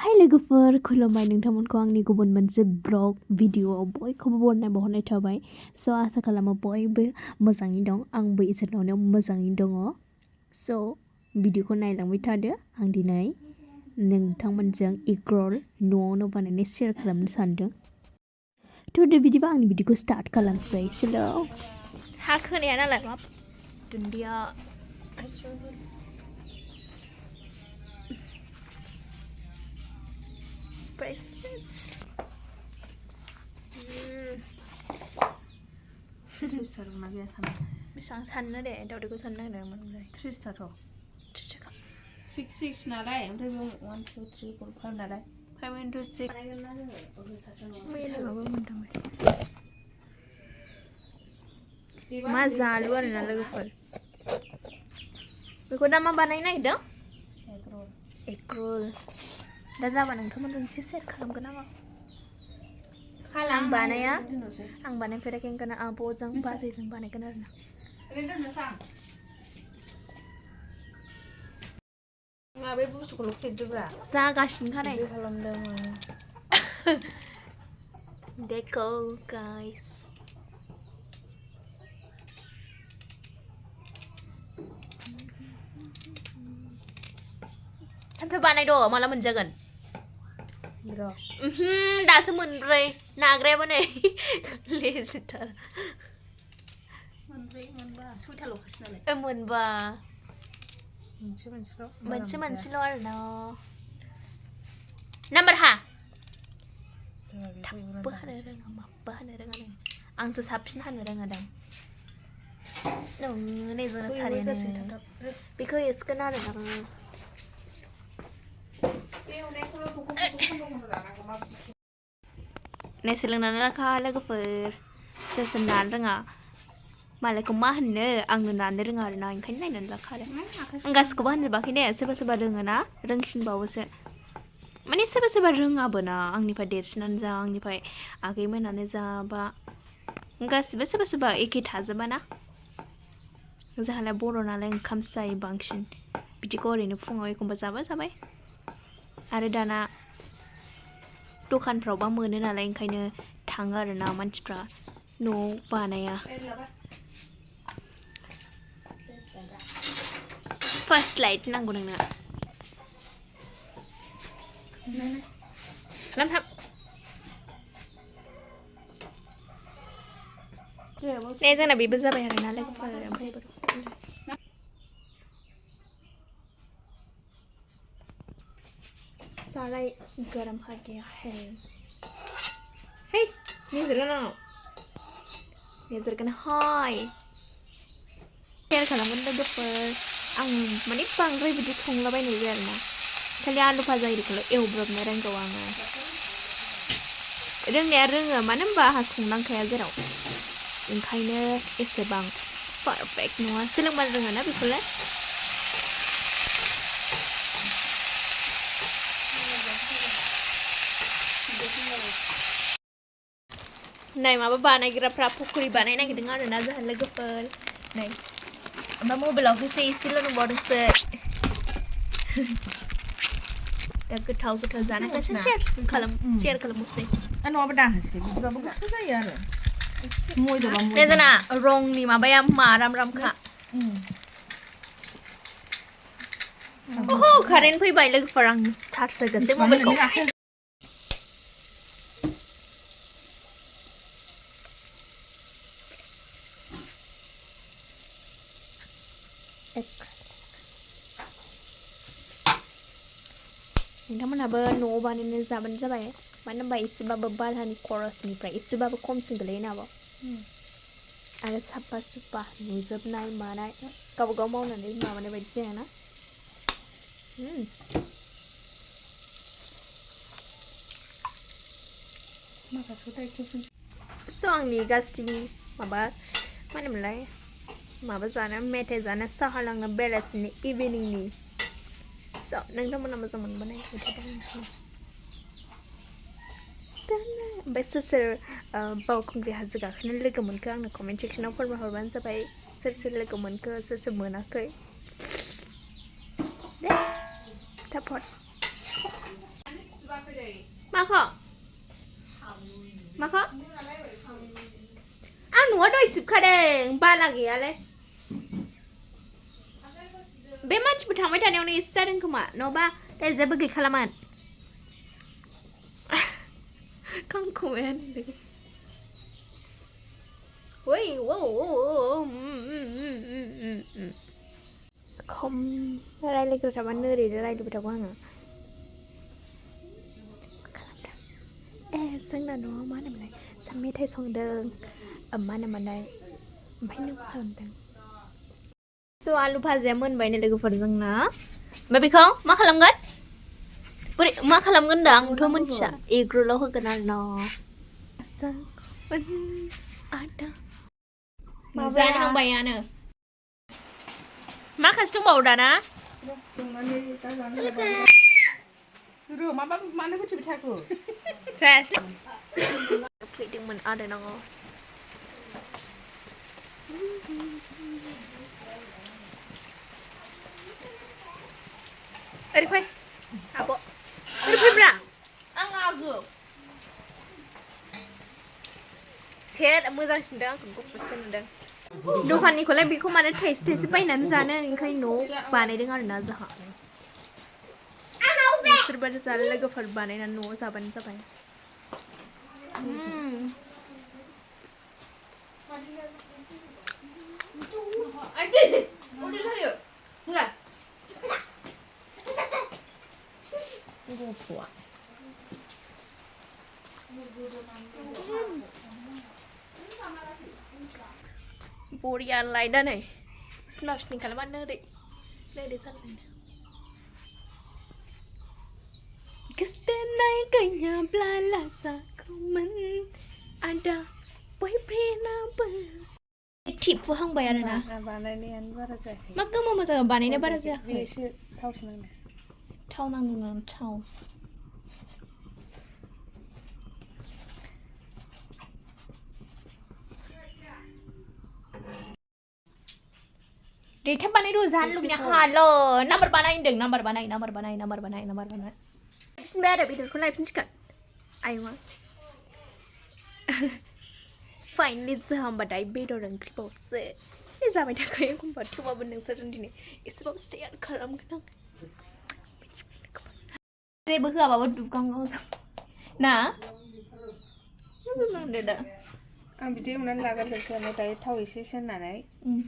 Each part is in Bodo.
हाय लोगोफोर खुलुमबाय नोंथांमोनखौ आंनि गुबुन मोनसे ब्लग भिडिअआव बयखौबो बरायनाय थाबाय स' आसा खालामो बयबो मोजाङै दं आंबो इसोरनि अननायाव मोजाङै दङ स' भिडिअखौ नायलांबाय थादो आं दिनै नोंथांमोनजों एग र'ल न'आवनो बानायनाय शेयार खालामनो सानदों थ' बिदिबा आंनि भिडिअखौ स्टार्ट खालामसै चलो हा खोनाया नालाय मा दुन्दिया Tristar na gaya sana. Bisang sana deh, dah udah sana dah mana? Tristar ho. 6 na lai, ampai 1 2 3 4 5 na lai. 5 into 6. Mana apa benda macam? Mazal luar na lagu fal. Kau dah mana banai na itu? Egg roll. Egg roll. Dah zaman engkau mana ngisi set kalam kenapa? Ang banai ya? Ang banai pada keng kena apa ujang pas ujang banai kena na. Ngabe busu kalau kita bra. Zagashin kan Jadi kalau mendem. Deco guys. Tante banai do malah menjagan. Bro. Dah semenre, nagre mana? Lesitar. Manba. Sudah lo kasih nalai. Menba. Manci lo arno. Number ha. Bahana rengan. Ang sesapsin hanu rengan dam. No, ni zona sari ni. Because it's kena rengan. Nai silang nana kah logofer. Sesenan rengan. Malah kemah ne, angin nana rengan na, ingkau ni nana kah. Anggas kubahan sebab ini sebab rengan na, rengsin bawa se. Mani sebab rengan bena, angni pada dersinan za, angni pada agai mana za ba. Anggas sebab ikut haza mana. Zahala boron ala ingkam say bangsin. Bijiko ini fungai kumba zaba sabai. Ada dana दखानफ्राव बा मोनो नालाय ओंखायनो थाङो आरो ना मानसिफ्रा न' बानाया फार्स्ट लाइट नांगौ नोंनो खालामथाब नै जोंना बेबो जाबाय आरो ना लोगोफोर ओमफ्राय साराय गरम हो गया है हे नजर कना हाय शेयर खालामगोन लोगोफोर आं माने बांद्राय बिदि संलाबायनाय जाया आरोना खालि आलु भाजा इरिखौल' एवब्रबनो रोंगौ आङो रोंनाया रोङो मानो होनबा आंहा संनांखाया जेराव ओंखायनो एसेबां पारफेक्ट नङा सोलोंबानो रोङो ना बेखौलाय नै माबा बानायग्राफ्रा पकरि बानाय नागिरदों आरो ना जोंहा लोगोफोर नै ओमफ्राय मबाइलाव एसेल' नुबावदोंसो दा गोथाव जानायखायसो शेयार खालामनोसै नङाबा दाहोसै बिदिबाबो गोथाव जायो आरो बे जोंना रंनि माबाया मारामखा ओहो कारेन्ट फैबाय लोगोफोर आं चार्ज होगासिनो मबाइलखौ नोंथांमोनहाबो न'आव बानायनानै जाबानो जाबाय मानो होनबा एसेबाबो बारहानि खरसनिफ्राय एसेबाबो खमसिन गोलैयो ना आरो साफा सुफा नुजोबनाय मानाय गावबागाव मावनानै माबानाय बायदि जायाना स' आंनि गासैनि माबा मा होनोमोनलाय माबा जानो मेथाइ जानो साहा लोंनो बेलासिनि इभिनिंनि स' नोंथांमोना मोजां मोनबोनाय ओमफ्राय सोर बावखुंग्रि हाजो गाखोनो लोगो मोनखो आंनो कमेन्ट सेक्सनाव फोरमायहरबानो जाबाय सोर लोगो मोनखो सोर मोनाखै दे थाब हर Maka? Maka? Anu ada isi kadang balagi ale. Beman cuma tamai tadi orang isi cadang kema, noba, tapi saya pergi kalaman. Kang komen. Woi, wow, kom, rai lagi kita mana ni, rai tu kita mana? Sang dah no mana mana, sampai thay song deng, mana mana, banyak hal deng. So alu bhajia मोनबाय nih लोगोफोर जोंना ओमफ्राय बेखौ मा खालामगोन बोरै मा खालामगोन दा आंथ' मोनथिया एग्र'ल' होगोन आरो ना जाहांबायानो माखासे दंबावो दाना र' माबा मानो होथिबाय थाखो जायासै फैदोंमोन आरो ना ओरै फै आब' ओरै फैब्रा आं आगो सेर मोजांसिनदों आंखौ गुफुरसो नुदों दखाननिखौलाय बेखौ माने थाइसे थाइसे बायनानै जानो ओंखायनो न'आव बानायदों आरो ना जोंहा सोरबा जानो लोगोफोर बानायनानै न'आव जाबानो जाबाय बरिया लायदा नै स्लाउसनि खालामबानो ओरै जालायनो Kestenai kanya blala sakuman ada boyfriend bus tip fuhangबाय आरो ना बानायनायानो बारा जायाखै मा गोमा मोजां बानायनो बारा जायाखै एसे थावसो नांदों थाव नांगौ थाव दे थाब बानाय र' जानो लुगैना हाल' नाम्बार बानाय होनदों नाम्बार बानाय फिनबाय आरो बेदरखौ लायफिनसिगोन आयमा फाइनलि जाहांबाथाय बेदर ओंख्रिबावसो जाबाय थाखायो एखमबा थेवबाबो नोंसोरजों दिनै एसेबाबो शेयार खालामगोन आं जेबो होआबाबो दुगांगाव ना नांदो दा आं बिदि एवनानै लाग्रोजोबसै ओमफ्राय दायो थाव एसे होनानै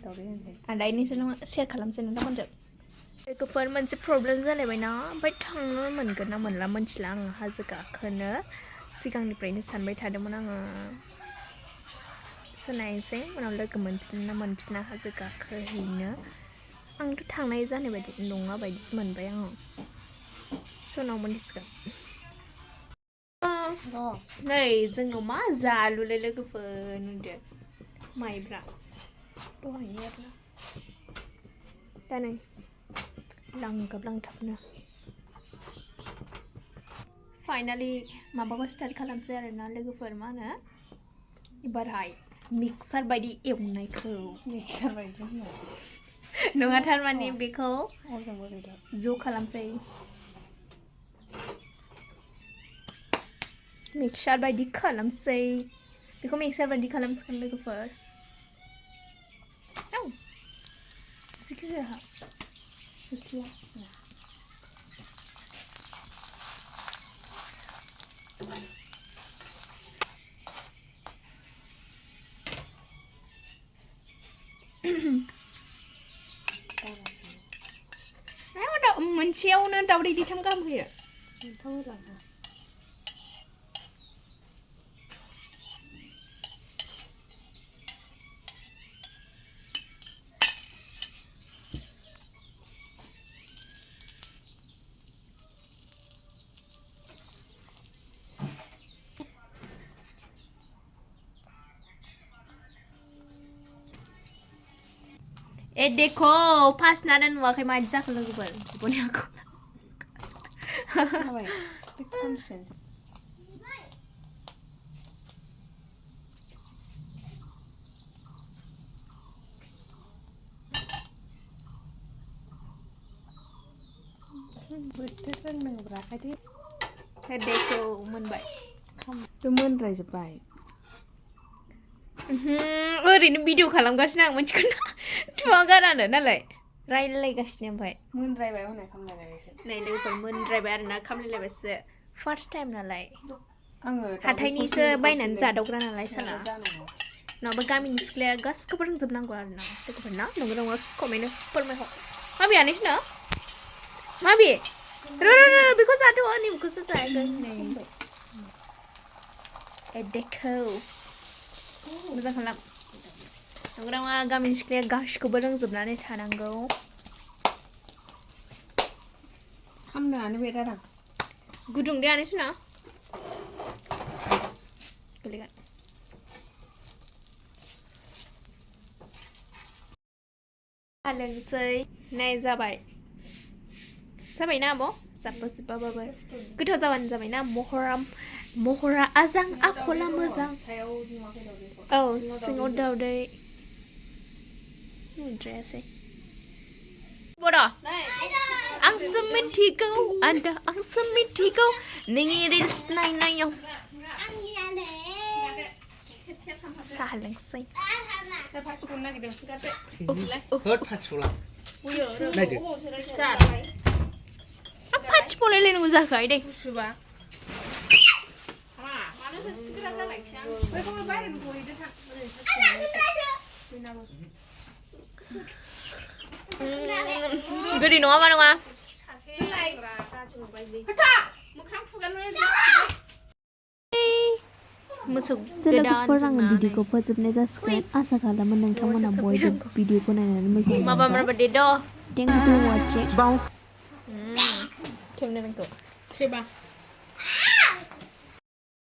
दावदै होनोसै आं दायो नोंसोरनो शेयार खालामसै नोंथांमोनजों लोगोफोर मोनसे प्रब्लेम जालायबायना ओमफ्राय थांनो मोनगोन ना मोनला मोनथिला आङो हाजो गाखोनो सिगांनिफ्रायनो सानबाय थादोंमोन आङो नायनोसै उनाव लोगो मोनफिनो ना मोनफिना हाजो गाखोहैनो आंथ' थांनाय जानाय बायदि नङा बायदिसो मोनबाय आङो उनाव मोनथिसिगोन नै जोंनाव मा जालुलाय लोगोफोर नुदो माइब्रा दहायनि आरोना दा नै लांगाब लांथाबनो फाइनालि माबाखौ स्टार्ट खालामसै आरोना लोगोफोर मा होनो एबारहाय मिक्सार बायदि एवनायखौ मिक्सार बायदि नङा थारमाने बेखौ ज' खालामसै मिक्सार बायदि खालामसै बेखौ मिक्सार बायदि खालामसिगोन लोगोफोर औ जिखि जाया मोनसेयावनो दावदै दैथाम गाहाम होयो ए देखो फार्स्ट नादा नुवाखै मादि जाखो लोगोफोर बिब'नि आखौ बोथोर रोंनांगौब्रा हेडेखौ मोनबाय बे मोनद्रायजोब्बाय ओरैनो भिडिअ खालामगासिनो आं मोनथिगोन थुवा गारानो नालाय रायलायगासिनो ओमफ्राय मोनद्रायबाय हनै खामलायलायबायसो नै लोगोफोर मोनद्रायबाय आरोना खामलायलायबायसो फार्स्ट टाइम नालाय आङो हाथाइनिसो बायनानै जादावग्रा नालाय साला नङाबा गामिनि सिख्लाया गासिखौबो रोंजोबनांगौ आरोना लोगोफोर ना नंगौ नङा कमेन्टआव फोरमायहर माबि आनैसोनो माबि बेखौ जादो बेखौसो जायाखै नै एडेखौ मोजां खालाम नंगौ नङा गामिनि सिख्लाया गासिखौबो रोंजोबनानै थानांगौ खामदोंआनो बे दादा गुदुं दे आनैसोनो गोलैगोन हालोंसै नाय जाबायना आब' जाब्बाबाबो गोथाव जाबानो जाबायना महरा आजां आखला मोजां औ सिङाव दावदै नुद्रायासै बड' आंसो मिथिगौ आदा आंसो मिथिगौ नोंनि रिल्स नायनायाव साहा लोंसै फाथिफलायलायनांगौ जाखायो दे गुसुबा गोदै नङा मा नङा मोसौ लोगोफोर आङो भिडिअखौ फोजोबनाय जासिगोन आसा खालामो नोंथांमोना बयबो भिडिअखौ नायनानै मोजां माबा माबा दे द' थेंक्स फर वाचिं खेबनो नोंखौ खेबा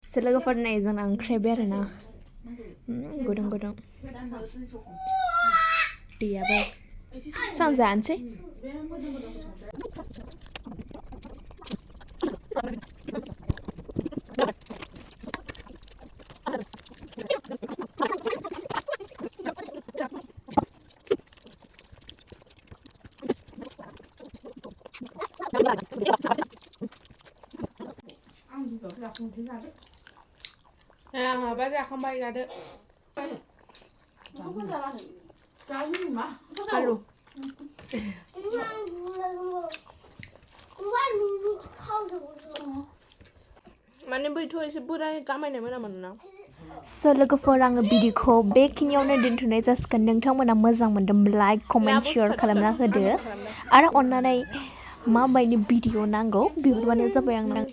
लोगोफोर नाय जोंना ओंख्रिबाय आरोना गुदुं गुदुं दैयाबो सां जानोसै माबा जाखांबाय जादो आलु माने बैथ' एसे बोराय गामायनाय मोनामोन ना लोगोफोर आङो भिडिअखौ बेखिनियावनो दोनथ'नाय जासिगोन नोंथांमोना मोजां मोनदोंब्ला लाइक कमेन्ट शेयार खालामना होदो आरो अननानै माबायदि भिडिअ नांगौ बिहरबानो जाबाय आंनो